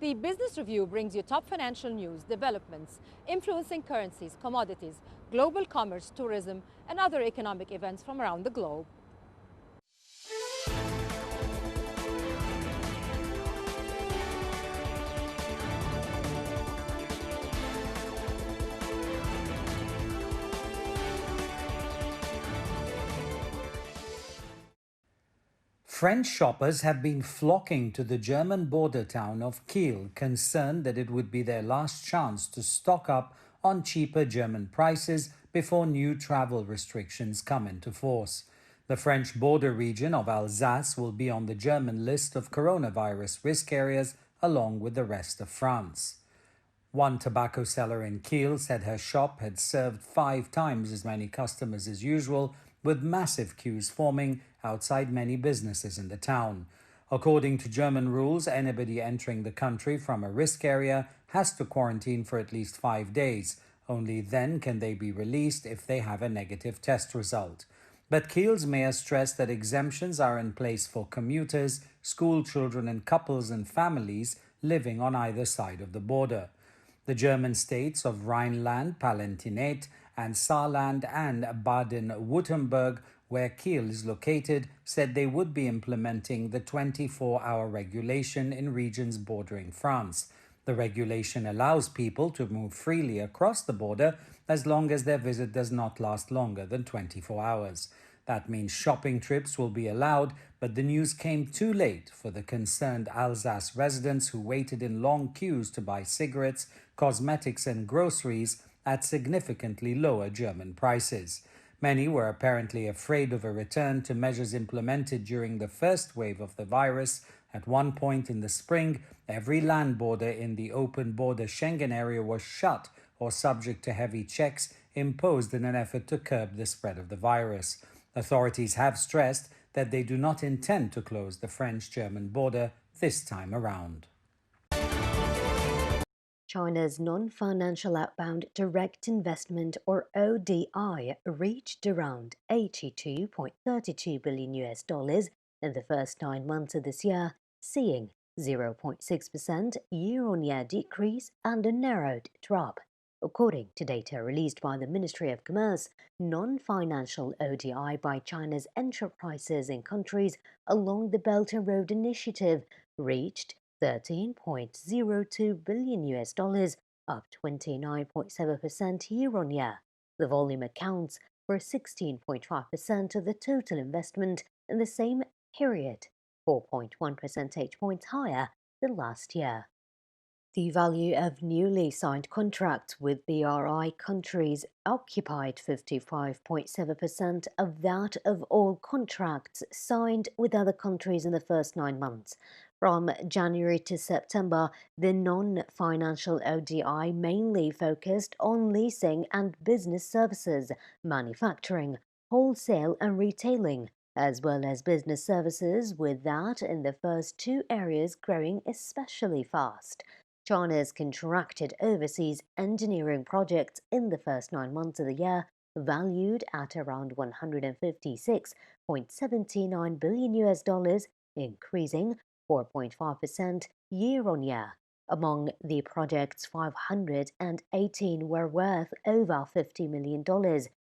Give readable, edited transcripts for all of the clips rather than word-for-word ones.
The Business Review brings you top financial news, developments, influencing currencies, commodities, global commerce, tourism, and other economic events from around the globe. French shoppers have been flocking to the German border town of Kiel, concerned that it would be their last chance to stock up on cheaper German prices before new travel restrictions come into force. The French border region of Alsace will be on the German list of coronavirus risk areas along with the rest of France. One tobacco seller in Kiel said her shop had served 5 times as many customers as usual, with massive queues forming outside many businesses in the town. According to German rules, anybody entering the country from a risk area has to quarantine for at least 5 days. Only then can they be released if they have a negative test result. But Kiel's mayor stressed that exemptions are in place for commuters, school children, and couples and families living on either side of the border. The German states of Rhineland-Palatinate and Saarland and Baden-Württemberg, where Kiel is located, said they would be implementing the 24-hour regulation in regions bordering France. The regulation allows people to move freely across the border as long as their visit does not last longer than 24 hours. That means shopping trips will be allowed, but the news came too late for the concerned Alsace residents who waited in long queues to buy cigarettes, cosmetics, and groceries at significantly lower German prices. Many were apparently afraid of a return to measures implemented during the first wave of the virus. At one point in the spring, every land border in the open border Schengen area was shut or subject to heavy checks imposed in an effort to curb the spread of the virus. Authorities have stressed that they do not intend to close the French-German border this time around. China's non-financial outbound direct investment, or ODI, reached around $82.32 billion in the first 9 months of this year, seeing 0.6% year-on-year decrease and a narrowed drop. According to data released by the Ministry of Commerce, non-financial ODI by China's enterprises in countries along the Belt and Road Initiative reached $13.02 billion, up 29.7% year-on-year. The volume accounts for 16.5% of the total investment in the same period, 4.1 percentage points higher than last year. The value of newly signed contracts with BRI countries occupied 55.7% of that of all contracts signed with other countries in the first 9 months. From January to September, the non-financial ODI mainly focused on leasing and business services, manufacturing, wholesale and retailing, as well as business services, with that in the first 2 areas growing especially fast. China's contracted overseas engineering projects in the first 9 months of the year, valued at around $156.79 billion, increasing 4.5% year-on-year. Among the projects, 518 were worth over $50 million,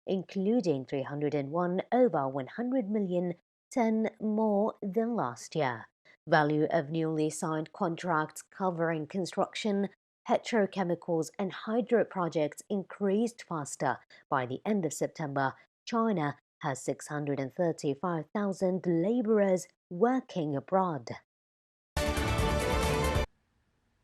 including 301 over $100 million, 10 more than last year. Value of newly signed contracts covering construction, petrochemicals and hydro projects increased faster. By the end of September, China has 635,000 laborers working abroad.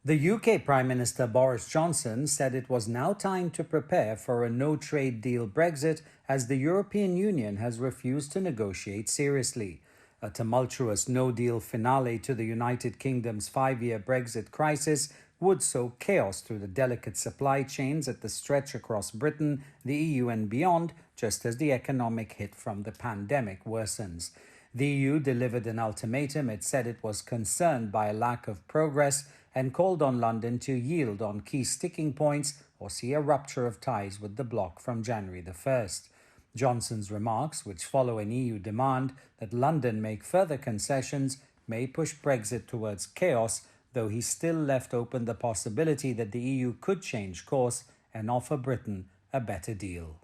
The UK Prime Minister Boris Johnson said it was now time to prepare for a no-trade deal Brexit, as the European Union has refused to negotiate seriously. A tumultuous no-deal finale to the United Kingdom's 5-year Brexit crisis would sow chaos through the delicate supply chains at the stretch across Britain, the EU and beyond, just as the economic hit from the pandemic worsens. The EU delivered an ultimatum. It said it was concerned by a lack of progress and called on London to yield on key sticking points or see a rupture of ties with the bloc from January the 1st. Johnson's remarks, which follow an EU demand that London make further concessions, may push Brexit towards chaos, though he still left open the possibility that the EU could change course and offer Britain a better deal.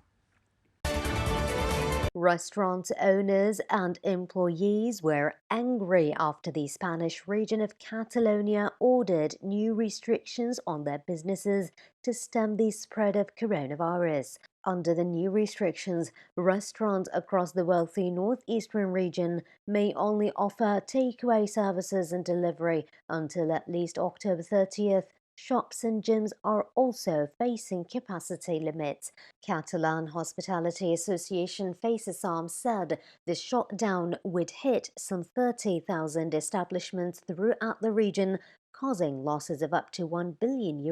Restaurant owners and employees were angry after the Spanish region of Catalonia ordered new restrictions on their businesses to stem the spread of coronavirus. Under the new restrictions, restaurants across the wealthy northeastern region may only offer takeaway services and delivery until at least October 30th. Shops and gyms are also facing capacity limits. Catalan Hospitality Association FACESAM said the shutdown would hit some 30,000 establishments throughout the region, causing losses of up to €1 billion.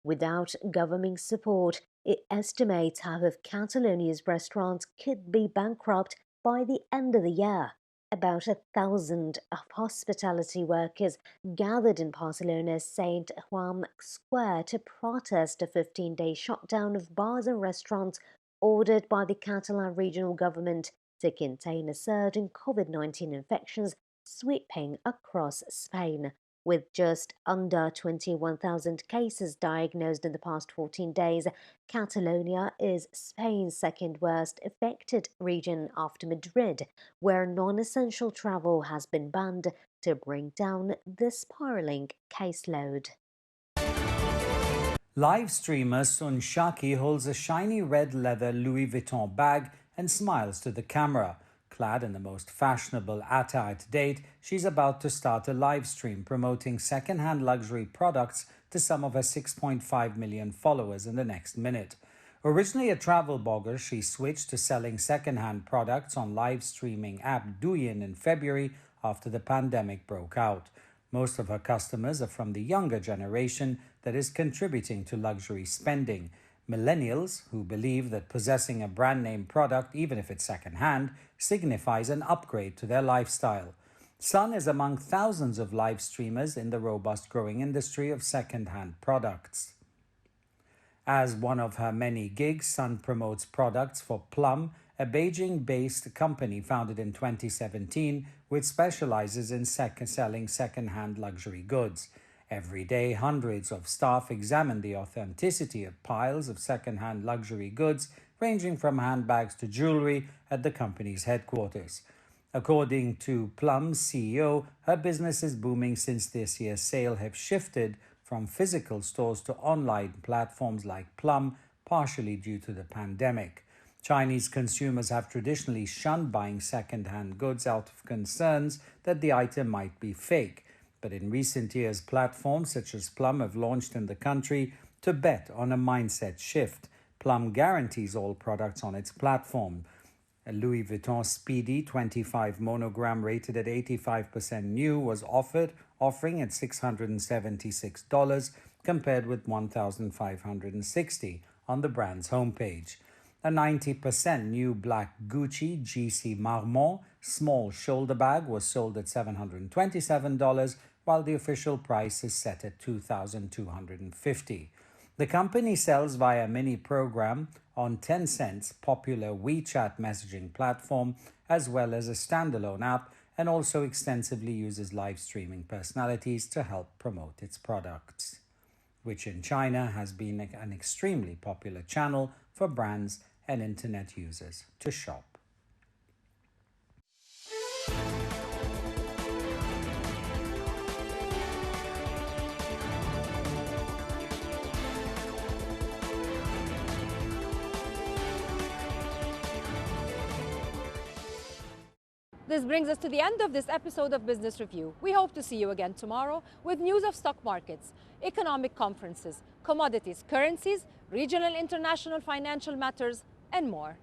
Without government support, it estimates half of Catalonia's restaurants could be bankrupt by the end of the year. About 1,000 of hospitality workers gathered in Barcelona's St. Juan Square to protest a 15-day shutdown of bars and restaurants ordered by the Catalan regional government to contain a surge in COVID-19 infections sweeping across Spain. With just under 21,000 cases diagnosed in the past 14 days, Catalonia is Spain's second worst affected region after Madrid, where non-essential travel has been banned to bring down the spiraling caseload. Live streamer Sun Shaki holds a shiny red leather Louis Vuitton bag and smiles to the camera. Clad in the most fashionable attire to date, she's about to start a live stream promoting second-hand luxury products to some of her 6.5 million followers in the next minute. Originally a travel blogger, she switched to selling second-hand products on live streaming app Douyin in February after the pandemic broke out. Most of her customers are from the younger generation that is contributing to luxury spending. Millennials, who believe that possessing a brand name product, even if it's second-hand, signifies an upgrade to their lifestyle. Sun is among thousands of live streamers in the robust growing industry of second-hand products. As one of her many gigs, Sun promotes products for Plum, a Beijing-based company founded in 2017, which specializes in selling second-hand luxury goods. Every day, hundreds of staff examine the authenticity of piles of second-hand luxury goods, ranging from handbags to jewelry, at the company's headquarters. According to Plum's CEO, her business is booming since this year's sale have shifted from physical stores to online platforms like Plum, partially due to the pandemic. Chinese consumers have traditionally shunned buying second-hand goods out of concerns that the item might be fake. But in recent years, platforms such as Plum have launched in the country to bet on a mindset shift. Plum guarantees all products on its platform. A Louis Vuitton Speedy 25 monogram rated at 85% new was offering at $676 compared with $1,560 on the brand's homepage. A 90% new black Gucci GC Marmont small shoulder bag was sold at $727, while the official price is set at $2,250. The company sells via mini program on Tencent's popular WeChat messaging platform, as well as a standalone app, and also extensively uses live streaming personalities to help promote its products, which in China has been an extremely popular channel for brands and internet users to shop. This brings us to the end of this episode of Business Review. We hope to see you again tomorrow with news of stock markets, economic conferences, commodities, currencies, regional and international financial matters, and more.